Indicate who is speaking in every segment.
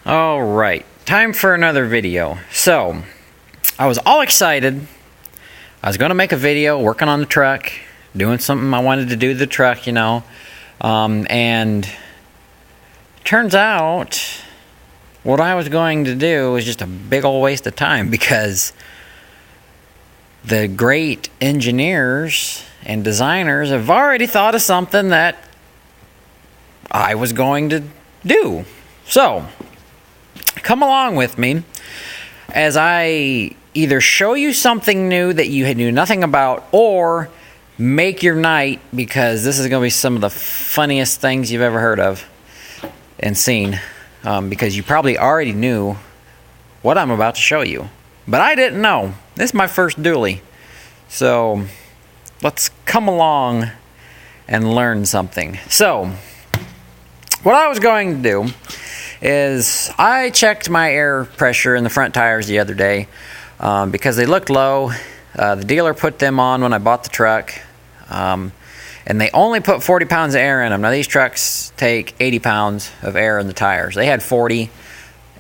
Speaker 1: Alright, time for another video. So, I was all excited. I was going to make a video working on the truck, doing something I wanted to do to the truck, you know. And turns out what I was going to do was just a big old waste of time, because the great engineers and designers have already thought of something that I was going to do. So, come along with me as I either show you something new that you knew nothing about, or make your night, because this is going to be some of the funniest things you've ever heard of and seen, because you probably already knew what I'm about to show you, but I didn't know. This is my first dually, so let's come along and learn something. So, what I was going to do is I checked my air pressure in the front tires the other day because they looked low. The dealer put them on when I bought the truck, and they only put 40 pounds of air in them. Now these trucks take 80 pounds of air in the tires. They had 40,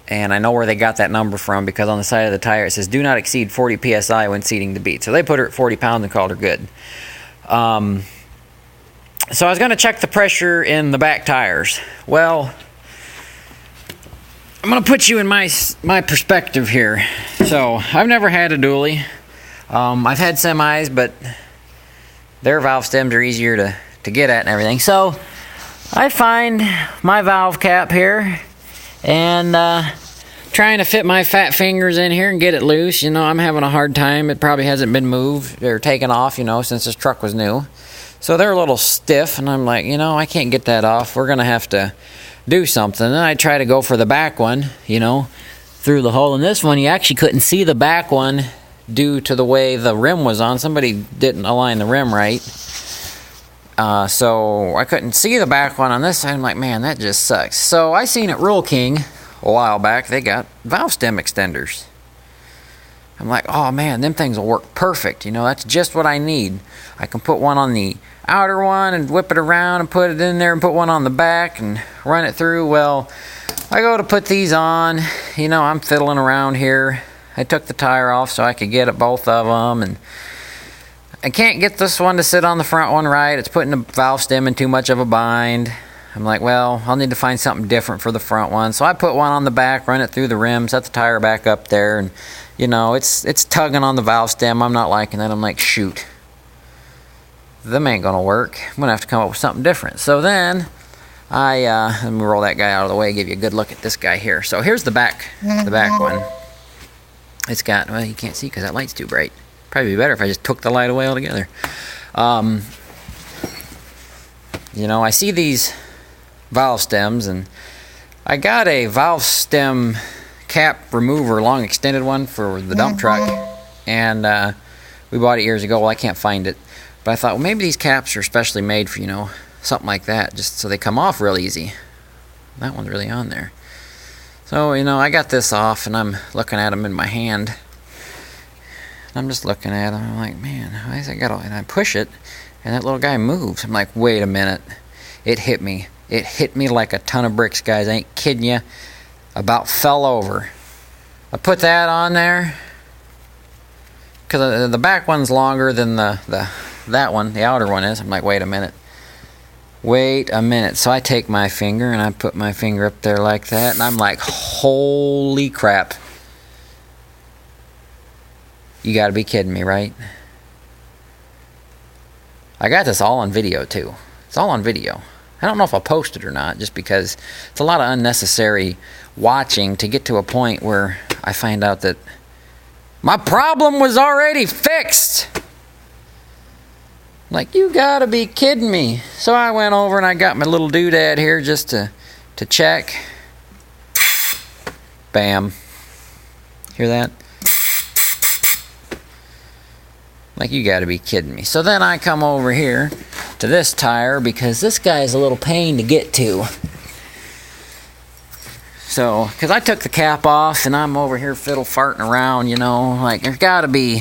Speaker 1: and I know where they got that number from, because on the side of the tire it says do not exceed 40 psi when seating the beat. So they put her at 40 pounds and called her good. So I was going to check the pressure in the back tires. Well, I'm going to put you in my perspective here. So, I've never had a dually. I've had semis, but their valve stems are easier to get at and everything. So, I find my valve cap here and trying to fit my fat fingers in here and get it loose. You know, I'm having a hard time. It probably hasn't been moved or taken off, you know, since this truck was new. So, they're a little stiff, and I'm like, you know, I can't get that off. We're going to have to do something. And I try to go for the back one, you know, through the hole in this one. You actually couldn't see the back one due to the way the rim was on. Somebody didn't align the rim right, so I couldn't see the back one on this side. I'm like, man, that just sucks. So I seen at Rural King a while back, they got valve stem extenders. I'm like, oh man, them things will work perfect. You know, that's just what I need. I can put one on the outer one and whip it around and put it in there, and put one on the back and run it through. Well, I go to put these on, you know, I'm fiddling around here. I took the tire off so I could get at both of them, and I can't get this one to sit on the front one right. It's putting the valve stem in too much of a bind. I'm like, well, I'll need to find something different for the front one. So I put one on the back, run it through the rim, set the tire back up there, and you know, it's tugging on the valve stem. I'm not liking that. I'm like, shoot, them ain't gonna work. I'm gonna have to come up with something different. So then let me roll that guy out of the way, give you a good look at this guy here. So here's the back one. It's got, well, you can't see because that light's too bright. Probably be better if I just took the light away altogether. You know, I see these valve stems, and I got a valve stem cap remover, long extended one for the dump truck, and we bought it years ago. Well, I can't find it, but I thought, well, maybe these caps are specially made for, you know, something like that, just so they come off real easy. That one's really on there. So, you know, I got this off, and I'm looking at them in my hand. I'm just looking at them. I'm like, man, why is I got? And I push it, and that little guy moves. I'm like, wait a minute. It hit me. It hit me like a ton of bricks, guys. I ain't kidding you. About fell over. I put that on there because the back one's longer than that one, the outer one is. I'm like, wait a minute. So I take my finger and I put my finger up there like that, and I'm like, holy crap. You gotta be kidding me, right? I got this all on video too. It's all on video. I don't know if I'll post it or not, just because it's a lot of unnecessary watching to get to a point where I find out that my problem was already fixed. Like, you gotta be kidding me. So I went over and I got my little doodad here just to check. Bam. Hear that? Like, you gotta be kidding me. So then I come over here to this tire, because this guy is a little pain to get to. So, because I took the cap off and I'm over here fiddle farting around, you know, like, there's gotta be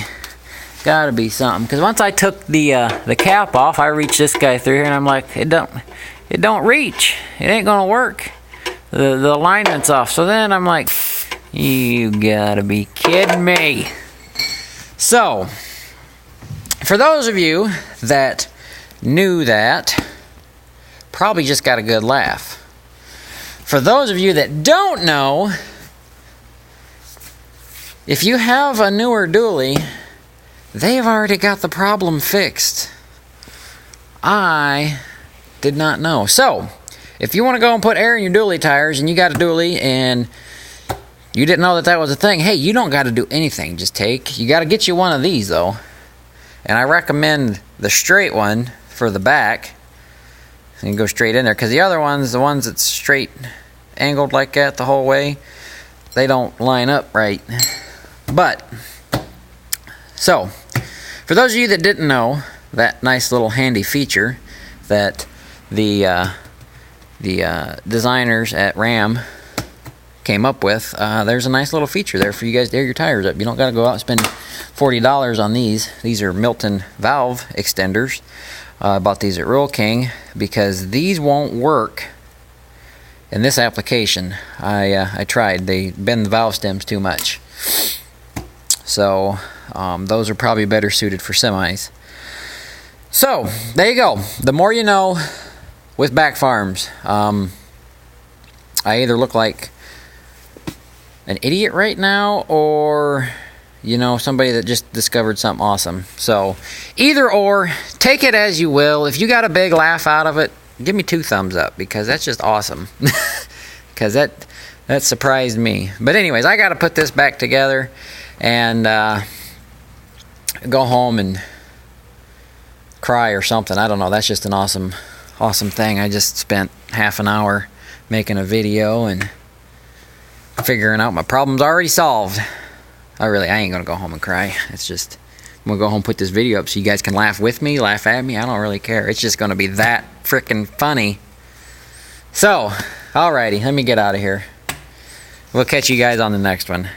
Speaker 1: something. Because once I took the cap off, I reached this guy through here, and I'm like, it don't reach. It ain't gonna work. the alignment's off. So then I'm like, you gotta be kidding me. So, for those of you that knew that, probably just got a good laugh. For those of you that don't know, if you have a newer dually, they've already got the problem fixed. I did not know. So, if you want to go and put air in your dually tires and you got a dually and you didn't know that that was a thing, hey, you don't got to do anything. Just you got to get you one of these though. And I recommend the straight one for the back. And you go straight in there, because the other ones, the ones that's straight angled like that the whole way, they don't line up right. But, so, for those of you that didn't know that nice little handy feature that the designers at Ram came up with, there's a nice little feature there for you guys to air your tires up. You don't got to go out and spend $40 on these. These are Milton valve extenders. I bought these at Rural King because these won't work in this application. I tried. They bend the valve stems too much. So those are probably better suited for semis. So there you go. The more you know with Back Farms. I either look like an idiot right now or, you know, somebody that just discovered something awesome. So either or, take it as you will. If you got a big laugh out of it, give me 2 thumbs up, because that's just awesome. Because that surprised me. But anyways, I got to put this back together and go home and cry or something. I don't know. That's just an awesome thing. I just spent half an hour making a video and figuring out my problem's already solved. I ain't gonna go home and cry. It's just, I'm gonna go home and put this video up so you guys can laugh with me, laugh at me. I don't really care. It's just gonna be that freaking funny. So, alrighty, let me get out of here. We'll catch you guys on the next one.